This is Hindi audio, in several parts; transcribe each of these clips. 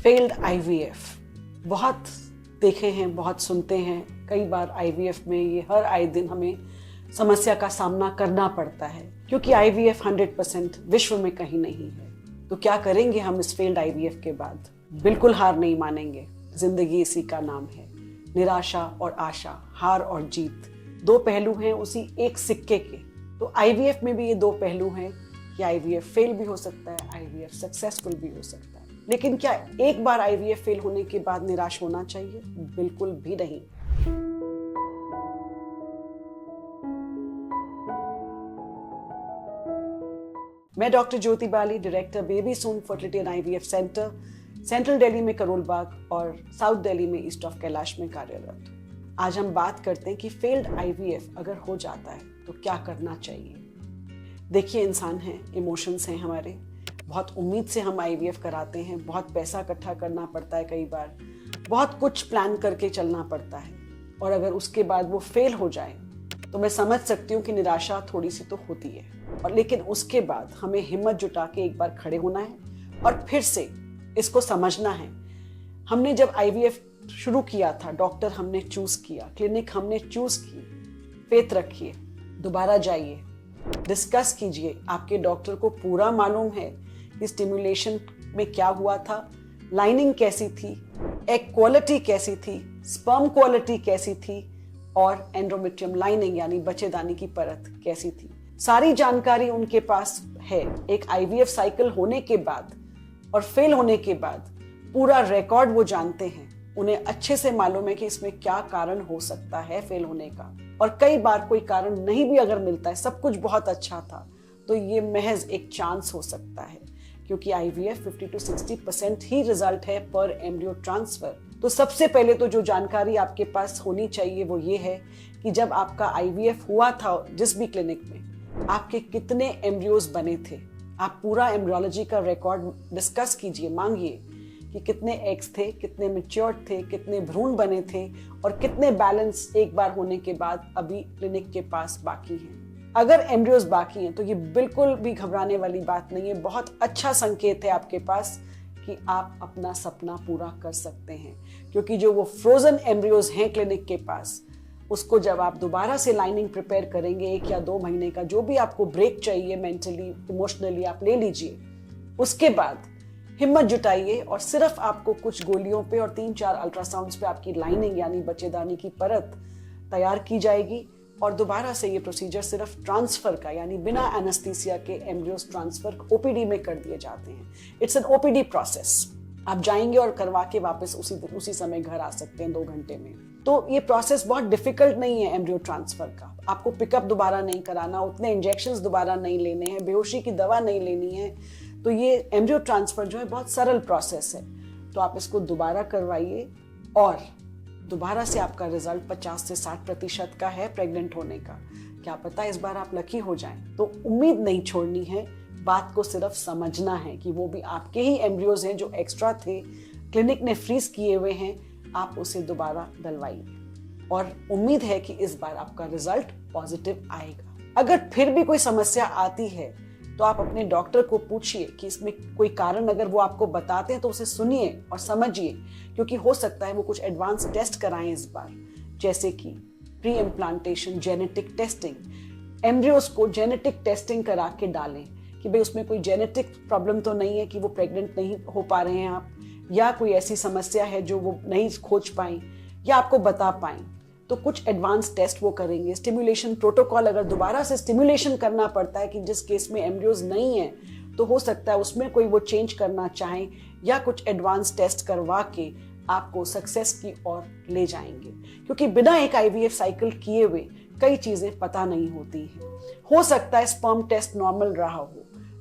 फेल्ड आईवीएफ बहुत देखे हैं, बहुत सुनते हैं। कई बार आईवीएफ में ये हर आए दिन हमें समस्या का सामना करना पड़ता है, क्योंकि आईवीएफ 100% विश्व में कहीं नहीं है। तो क्या करेंगे हम इस फेल्ड आईवीएफ के बाद? बिल्कुल हार नहीं मानेंगे। जिंदगी इसी का नाम है, निराशा और आशा, हार और जीत, दो पहलू हैं उसी एक सिक्के के। तो आईवीएफ में भी ये दो पहलू हैं कि आईवीएफ फेल भी हो सकता है, आईवीएफ सक्सेसफुल भी हो सकता है। लेकिन क्या एक बार आईवीएफ फेल होने के बाद निराश होना चाहिए? बिल्कुल भी नहीं। मैं doctor Jyoti Bali, director baby soon fertility and IVF centre, central Delhi में करोल बाग और साउथ दिल्ली में ईस्ट ऑफ कैलाश में कार्यरत हूँ। आज हम बात करते हैं कि फेल्ड आईवीएफ अगर हो जाता है तो क्या करना चाहिए। देखिए, इंसान हैं, इमोशंस हैं हमारे, बहुत उम्मीद से हम आईवीएफ कराते हैं, बहुत पैसा इकट्ठा करना पड़ता है, कई बार बहुत कुछ प्लान करके चलना पड़ता है, और अगर उसके बाद वो फेल हो जाए तो मैं समझ सकती हूँ कि निराशा थोड़ी सी तो होती है। और लेकिन उसके बाद हमें हिम्मत जुटा के एक बार खड़े होना है और फिर से इसको समझना है। हमने जब आईवीएफ शुरू किया था, डॉक्टर हमने चूज किया, क्लिनिक हमने चूज की, फेथ रखिए, दोबारा जाइए, डिस्कस कीजिए। आपके डॉक्टर को पूरा मालूम है कि स्टिमुलेशन में क्या हुआ था, लाइनिंग कैसी थी, एग क्वालिटी कैसी थी, स्पर्म क्वालिटी कैसी थी, और एंडोमेट्रियम लाइनिंग यानी बच्चेदानी की परत कैसी थी। सारी जानकारी उनके पास है। एक आईवीएफ साइकिल होने के बाद और फेल होने के बाद पूरा रिकॉर्ड वो जानते हैं। उन्हें अच्छे से मालूम है कि इसमें क्या कारण हो सकता है फेल होने का। और कई बार कोई कारण नहीं भी अगर मिलता है, सब कुछ बहुत अच्छा था, तो ये महज एक चांस हो सकता है, क्योंकि आईवीएफ 50 to 60% ही रिजल्ट है पर एम्ब्रियो ट्रांसफर। तो सबसे पहले तो जो जानकारी आपके पास होनी चाहिए वो ये है कि जब आपका आईवीएफ हुआ था जिस भी क्लिनिक में, आपके कितने एम्ब्रियोज बने थे। आप पूरा एम्ब्रियोलॉजी का रिकॉर्ड डिस्कस कीजिए, मांगिए कि कितने एग्स थे, कितने मैच्योर्ड थे, कितने भ्रूण बने थे, और कितने बैलेंस एक बार होने के बाद अभी क्लिनिक के पास बाकी हैं। अगर एम्ब्रियोज बाकी हैं तो ये बिल्कुल भी घबराने वाली बात नहीं है, बहुत अच्छा संकेत है आपके पास कि आप अपना सपना पूरा कर सकते हैं। क्योंकि जो वो फ्रोजन एम्ब्रियोज हैं क्लिनिक के पास, उसको जब आप दोबारा से लाइनिंग प्रिपेयर करेंगे, 1 या 2 महीने का जो भी आपको ब्रेक चाहिए, मेंटली इमोशनली आप ले लीजिए। उसके बाद हिम्मत जुटाइए और सिर्फ आपको कुछ गोलियों पे और 3-4 अल्ट्रासाउंड्स पे आपकी लाइनिंग यानी बच्चेदानी की परत तैयार की जाएगी, और दोबारा से ये प्रोसीजर सिर्फ ट्रांसफर का यानी बिना एनेस्थीसिया के एम्ब्रियोज ट्रांसफर ओपीडी में कर दिए जाते हैं। It's an OPD process. आप जाएंगे और करवा के वापस उसी समय घर आ सकते हैं 2 घंटे में। तो ये प्रोसेस बहुत डिफिकल्ट नहीं है एम्ब्रियो ट्रांसफर का। आपको पिकअप दोबारा नहीं कराना, उतने इंजेक्शंस दोबारा नहीं लेने हैं, बेहोशी की दवा नहीं लेनी है। तो ये एम्ब्रियो ट्रांसफर जो है बहुत सरल प्रोसेस है। तो आप इसको दोबारा करवाइए और दोबारा से आपका रिजल्ट 50 से 60% का है प्रेग्नेंट होने का। क्या पता इस बार आप लकी हो जाएं। तो उम्मीद नहीं छोड़नी है, बात को सिर्फ समझना है कि वो भी आपके ही एम्ब्रियोज हैं जो एक्स्ट्रा थे, क्लिनिक ने फ्रीज किए हुए हैं, आप उसे दोबारा डलवाइए। और उम्मीद है कि इस बार आपका रिजल्ट पॉजिटिव आएगा। अगर फिर भी कोई समस्या आती है तो आप अपने डॉक्टर को पूछिए कि इसमें कोई कारण अगर वो आपको बताते हैं तो उसे सुनिए और समझिए, क्योंकि हो सकता है वो कुछ एडवांस टेस्ट कराएं इस बार, जैसे कि pre implantation genetic testing. Embryos को जेनेटिक टेस्टिंग करा के डालें कि भाई उसमें कोई जेनेटिक प्रॉब्लम तो नहीं है कि वो प्रेग्नेंट नहीं हो पा रहे हैं आप, या कोई ऐसी समस्या है जो वो नहीं खोज पाई या आपको बता पाई। तो कुछ एडवांस टेस्ट वो करेंगे। स्टिमुलेशन प्रोटोकॉल, अगर दोबारा से स्टिमुलेशन करना पड़ता है कि जिस केस में एम्ब्रियोज नहीं है, तो हो सकता है उसमें कोई वो चेंज करना चाहें, या कुछ एडवांस टेस्ट करवा के आपको सक्सेस की ओर ले जाएंगे। क्योंकि बिना एक आईवीएफ साइकिल किए हुए कई चीजें पता नहीं होती हैं। हो सकता है स्पर्म टेस्ट नॉर्मल रहा हो,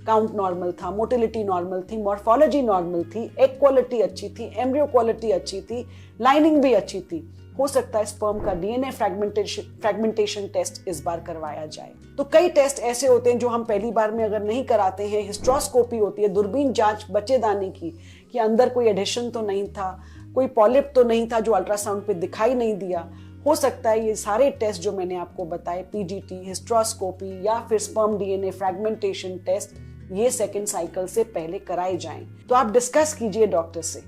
काउंट नॉर्मल था, मोटिलिटी नॉर्मल थी, मॉर्फोलॉजी नॉर्मल थी, एग क्वालिटी अच्छी थी, एम्ब्रियो क्वालिटी अच्छी थी, लाइनिंग भी अच्छी थी। हो सकता है स्पर्म का डीएनए फ्रेगमेंटेशन टेस्ट इस बार करवाया जाए। तो कई टेस्ट ऐसे होते हैं जो हम पहली बार में अगर नहीं कराते हैं। हिस्ट्रोस्कोपी होती है, दूरबीन जांच बच्चेदानी की, कि अंदर कोई एडिशन तो नहीं था, कोई पॉलिप तो नहीं था जो अल्ट्रासाउंड पे दिखाई नहीं दिया। हो सकता है ये सारे टेस्ट जो मैंने आपको बताए, पीजीटी, हिस्ट्रोस्कोपी या फिर स्पर्म डीएनए फ्रेगमेंटेशन टेस्ट, ये सेकेंड साइकिल से पहले कराए जाएं। तो आप डिस्कस कीजिए डॉक्टर से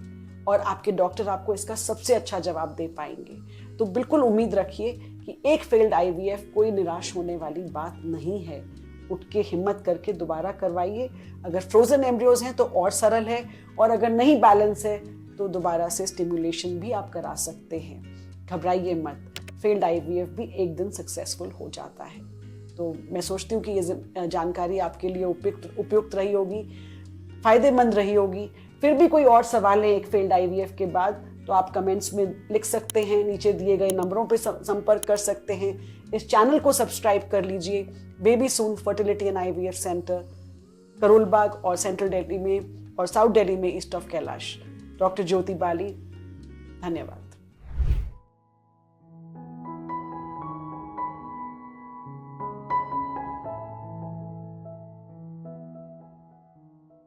और आपके डॉक्टर आपको इसका सबसे अच्छा जवाब दे पाएंगे। तो बिल्कुल उम्मीद रखिए कि एक फेल्ड आईवीएफ कोई निराश होने वाली बात नहीं है। उठ के हिम्मत करके दोबारा करवाइए। अगर फ्रोजन एम्ब्रियोज हैं तो और सरल है, और अगर नहीं बैलेंस है तो दोबारा से स्टिमुलेशन भी आप करा सकते हैं। घबराइए मत, फेल्ड आईवीएफ भी एक दिन सक्सेसफुल हो जाता है। तो मैं सोचती हूँ कि ये जानकारी आपके लिए उपयुक्त रही होगी, फायदेमंद रही होगी। फिर भी कोई और सवाल है एक फेल्ड आईवीएफ के बाद तो आप कमेंट्स में लिख सकते हैं, नीचे दिए गए नंबरों पे संपर्क कर सकते हैं। इस चैनल को सब्सक्राइब कर लीजिए। Baby soon fertility and IVF centre, Karol Bagh और सेंट्रल दिल्ली में और साउथ दिल्ली में east of Kailash. Doctor Jyoti Bali, धन्यवाद।